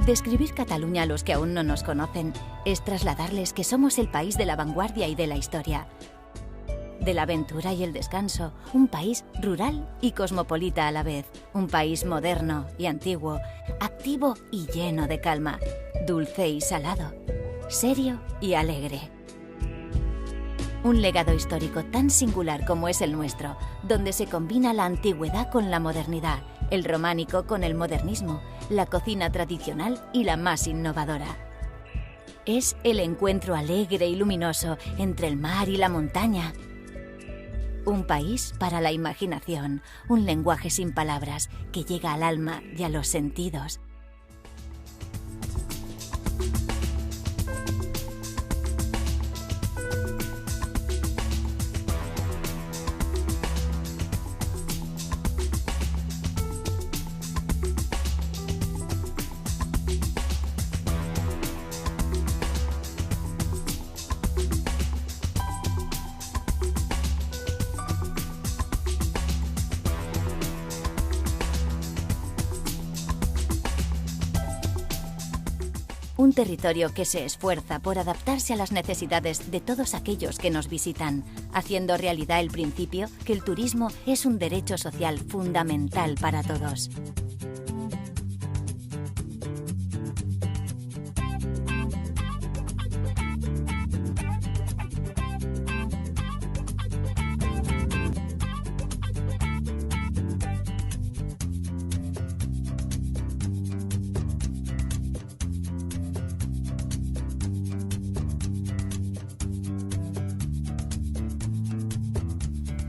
Describir Cataluña a los que aún no nos conocen es trasladarles que somos el país de la vanguardia y de la historia, de la aventura y el descanso, un país rural y cosmopolita a la vez, un país moderno y antiguo, activo y lleno de calma, dulce y salado, serio y alegre. Un legado histórico tan singular como es el nuestro, donde se combina la antigüedad con la modernidad, el románico con el modernismo, la cocina tradicional y la más innovadora. Es el encuentro alegre y luminoso entre el mar y la montaña. Un país para la imaginación, un lenguaje sin palabras que llega al alma y a los sentidos. Un territorio que se esfuerza por adaptarse a las necesidades de todos aquellos que nos visitan, haciendo realidad el principio que el turismo es un derecho social fundamental para todos.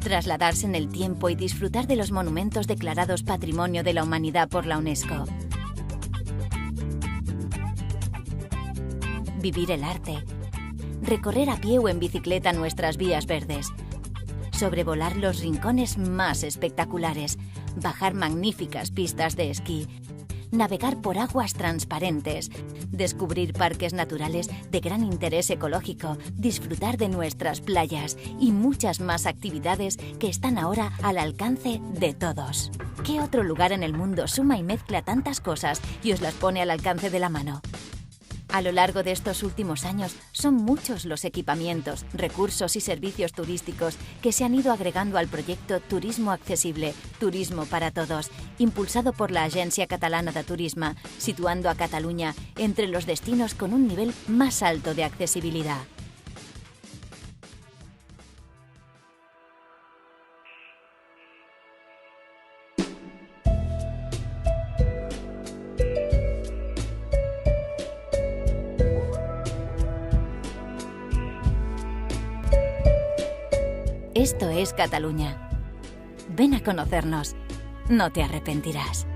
Trasladarse en el tiempo y disfrutar de los monumentos declarados Patrimonio de la Humanidad por la UNESCO. Vivir el arte. Recorrer a pie o en bicicleta nuestras vías verdes. Sobrevolar los rincones más espectaculares. Bajar magníficas pistas de esquí. Navegar por aguas transparentes, descubrir parques naturales de gran interés ecológico, disfrutar de nuestras playas y muchas más actividades que están ahora al alcance de todos. ¿Qué otro lugar en el mundo suma y mezcla tantas cosas y os las pone al alcance de la mano? A lo largo de estos últimos años son muchos los equipamientos, recursos y servicios turísticos que se han ido agregando al proyecto Turismo Accesible, Turismo para Todos, impulsado por la Agència Catalana de Turisme, situando a Cataluña entre los destinos con un nivel más alto de accesibilidad. Esto es Cataluña. Ven a conocernos. No te arrepentirás.